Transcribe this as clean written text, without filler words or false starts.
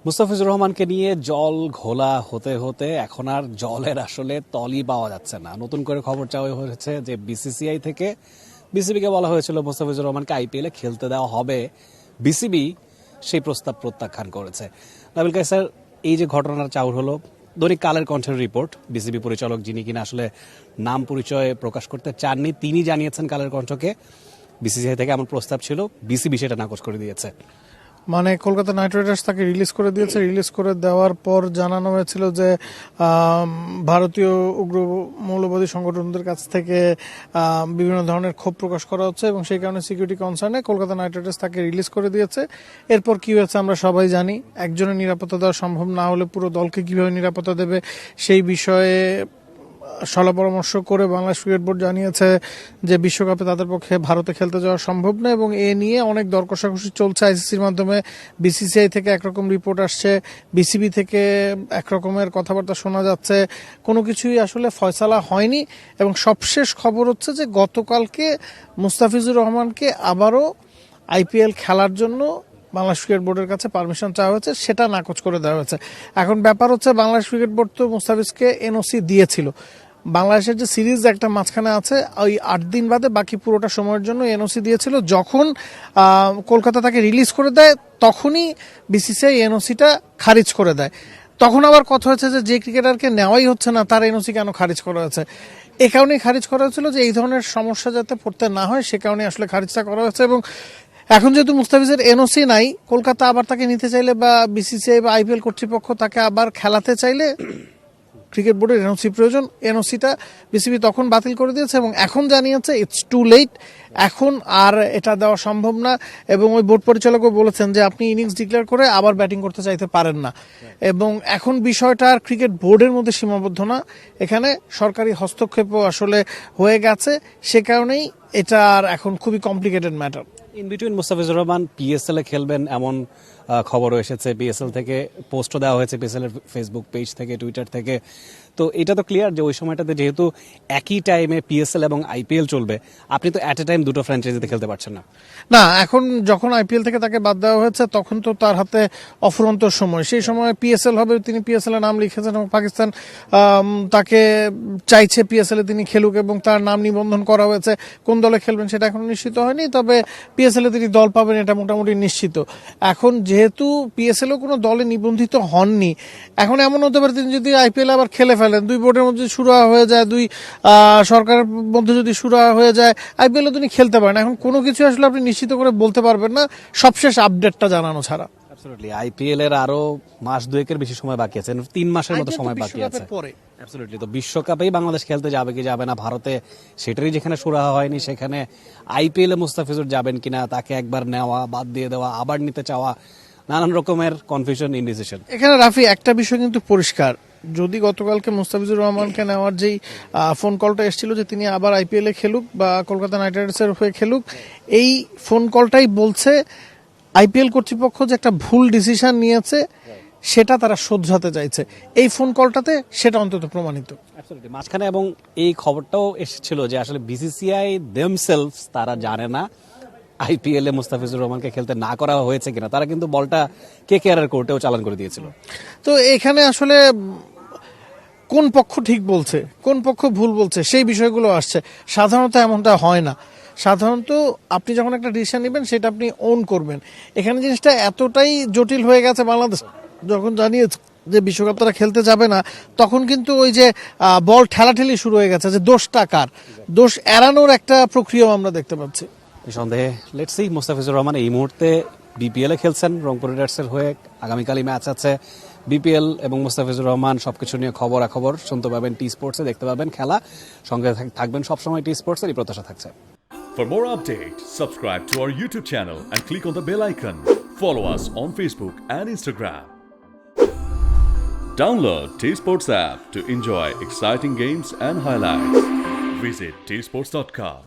মুস্তাফিজুর রহমানকে নিয়ে জল ঘোলা হতে হতে এখন আর জলের আসলে তলই পাওয়া যাচ্ছে না। নতুন করে খবর চাওয়া হয়েছে যে বিসিসিআই থেকে বিসিবিকে বলা হয়েছিল মুস্তাফিজুর রহমানকে আইপিএলে খেলতে দেওয়া হবে, বিসিবি সেই প্রস্তাব প্রত্যাখ্যান করেছে। নাবিল কায়সার, এই যে ঘটনার চাউর হলো, দৈনিক কালের কণ্ঠের রিপোর্ট, বিসিবি পরিচালক যিনি কিনা আসলে নাম পরিচয় প্রকাশ করতে চাননি তিনি জানিয়েছেন কালের কণ্ঠকে বিসিসিআই থেকে এমন প্রস্তাব ছিল, বিসিবি সেটা নাকচ করে দিয়েছে। মানে কলকাতা নাইট রাইডার্স তাকে রিলিজ করে দিয়েছে। রিলিজ করে দেওয়ার পর জানানো হয়েছিল যে ভারতীয় উগ্র মৌলবাদী সংগঠনদের কাছ থেকে বিভিন্ন ধরনের ক্ষোভ প্রকাশ করা হচ্ছে এবং সেই কারণে সিকিউরিটি কনসার্নে কলকাতা নাইট রাইডার্স তাকে রিলিজ করে দিয়েছে। এরপর কি হয়েছে আমরা সবাই জানি। একজনের নিরাপত্তা দেওয়া সম্ভব না হলে পুরো দলকে কিভাবে নিরাপত্তা দেবে সেই বিষয়ে সলা পরামর্শ করে বাংলাদেশ ক্রিকেট বোর্ড জানিয়েছে যে বিশ্বকাপে তাদের পক্ষে ভারতে খেলতে যাওয়া সম্ভব না এবং এ নিয়ে অনেক দর কষাকষি চলছে আইসিসির মাধ্যমে। বিসিসিআই থেকে একরকম রিপোর্ট আসছে, বিসিবি থেকে একরকমের কথাবার্তা শোনা যাচ্ছে, কোনো কিছুই আসলে ফয়সালা হয়নি। এবং সবশেষ খবর হচ্ছে যে গতকালকে মুস্তাফিজুর রহমানকে আবারও আইপিএল খেলার জন্য বাংলাদেশ ক্রিকেট বোর্ডের কাছে পারমিশন চাওয়া হয়েছে, সেটা নাকচ করে দেওয়া হয়েছে। এখন ব্যাপার হচ্ছে বাংলাদেশ ক্রিকেট বোর্ড তো মুস্তাফিজকে এনওসি দিয়েছিল। বাংলাদেশের যে সিরিজ একটা মাঝখানে আছে, ওই 8 দিন বাদে বাকি পুরোটা সময়ের জন্য এনওসি দিয়েছিল। যখন কলকাতা তাকে রিলিজ করে দেয় তখনই বিসিসিআই এনওসিটা খারিজ করে দেয়। তখন আবার কথা হয়েছে যে ক্রিকেটারকে নেওয়াই হচ্ছে না তার এনওসি কেন খারিজ করা হয়েছে। এ কারণেই খারিজ করা হয়েছিল যে এই ধরনের সমস্যা যাতে পড়তে না হয়, সে কারণে আসলে খারিজটা করা হয়েছে। এবং এখন যেহেতু মুস্তাফিজের এনওসি নাই, কলকাতা আবার তাকে নিতে চাইলে বা বিসিসিআই বা আইপিএল কর্তৃপক্ষ তাকে আবার খেলাতে চাইলে ক্রিকেট বোর্ডের এনওসি প্রয়োজন। এনওসিটা বিসিবি তখন বাতিল করে দিয়েছে এবং এখন জানিয়েছে ইটস টু লেট, এখন আর এটা দেওয়া সম্ভব না। এবং ওই বোর্ড পরিচালকও বলেছেন যে আপনি ইনিংস ডিক্লেয়ার করে আবার ব্যাটিং করতে চাইতে পারেন না। এবং এখন বিষয়টা আর ক্রিকেট বোর্ডের মধ্যে সীমাবদ্ধ না, এখানে সরকারি হস্তক্ষেপও আসলে হয়ে গেছে। সে কারণেই এটা আর এখন খুবই complicated matter. In between Mustafizur Rahman PSL এ খেলবেন এমন খবরও এসেছে, পিএসএল থেকে পোস্টও দেওয়া হয়েছে, পিএসএল এর ফেসবুক পেজ থেকে, টুইটার থেকে। তো এটা তো ক্লিয়ার যে ওই সময়টাতে যেহেতু একই টাইমে পিএসএল এবং আইপিএল চলবে, আপনি তো অ্যাট এ টাইম দুটো ফ্র্যাঞ্চাইজিতে খেলতে পারছেন না। না, এখন যখন আইপিএল থেকে তাকে বাদ দেওয়া হয়েছে তখন তো তার হাতে অফুরন্ত সময়, সেই সময় পিএসএল হবে, তিনি পিএসএল এর নাম লিখেছেন এবং পাকিস্তান তাকে চাইছে পিএসএল এ তিনি খেলুক এবং তার নাম নিবন্ধন করা হয়েছে। কোন দলে খেলবেন সেটা এখনো নিশ্চিত হয়নি, তবে পিএসএল এ তিনি দল পাবেন এটা মোটামুটি নিশ্চিত। এখন যেহেতু পিএসএল ও কোনো দলে নিবন্ধিত হননি, এখন এমন হতে পারে তিনি যদি আইপিএল আবার খেলে ফেলেন, দুই বোর্ডের মধ্যে সুরা হয়ে যায়, দুই সরকারের মধ্যে যদি সুরা হয়ে যায়, আইপিএল তিনি খেলতে পারেন। এখন কোনো কিছু আসলে আপনি নিশ্চিত করে বলতে পারবেন না সবশেষ আপডেটটা জানানো ছাড়া। অ্যাবসলিউটলি আইপিএল এর আরো মাস দুয়েকের বেশি সময় বাকি আছে, 3 মাসের মতো সময় বাকি আছে। অ্যাবসলিউটলি, তো বিশ্বকাপেই বাংলাদেশ খেলতে যাবে কি যাবে না ভারতে, সেটারই যেখানে সুরাহা হয়নি, সেখানে আইপিএল এ মুস্তাফিজুর যাবেন কিনা, তাকে একবার নেওয়া, বাদ দিয়ে দেওয়া, আবার নিতে চাওয়া, নানান রকমের কনফিউশন, ইনডিসিশন। এখানে রাফি একটা বিষয় কিন্তু পরিষ্কার, যদি গতকালকে মুস্তাফিজুর রহমানকে নেওয়ার যেই ফোন কলটা এসেছিল যে তিনি আবার আইপিএল এ খেলুক বা কলকাতা নাইট রাইডার্সের হয়ে খেলুক, এই ফোন কলটাই বলছে আইপিএল কর্তৃপক্ষ যে একটা ভুল ডিসিশন নিয়েছে সেটা তারা শোধরাতে চাইছে। এই ফোন কলটাতে সেটা অন্তত প্রমাণিত। মাঝখানে এবং এই খবরটাও এসেছিল যে আসলে বিসিসিআই দেমসেলভস তারা জানে না আইপিএল এ মুস্তাফিজুর রহমানকে খেলতে না করা হয়েছে কিনা। তারা কিন্তু বলটা কেকেআর এর কোর্টেও চালান করে দিয়েছিল। তো এখানে আসলে কোন পক্ষ ঠিক বলছে, কোন পক্ষ ভুল বলছে, সেই বিষয়গুলো আসছে। সাধারণত এমনটা হয় না। সাধারণত আপনি যখন একটা ডিসিশন নেবেন সেটা আপনি ওন করবেন। এখানে জিনিসটা এতটাই জটিল হয়ে গেছে, বাংলাদেশ যখন জানিয়েছে যে বিশ্বকাপ তারা খেলতে যাবে না, তখন কিন্তু ওই যে বল ঠেলাঠেলি শুরু হয়ে গেছে যে দোষটা কার, দোষ এড়ানোর একটা প্রক্রিয়াও আমরা দেখতে পাচ্ছি। নিঃসন্দেহে লেটস সি, মুস্তাফিজুর রহমান এই মুহূর্তে বিপিএল এ খেলছেন রংপুর রাইডার্সের হয়ে, আগামীকালই ম্যাচ আছে। বিপিএল এবং মুস্তাফিজুর রহমান সবকিছু নিয়ে খবরাখবর শুনতে পাবেন টি স্পোর্টসে, দেখতে পাবেন খেলা, সঙ্গে থাকবেন সবসময় টি স্পোর্টসের, এই প্রত্যাশা থাকছে। For more updates, subscribe to our YouTube channel and click on the bell icon. Follow us on Facebook and Instagram. Download T Sports app to enjoy exciting games and highlights. Visit tsports.com.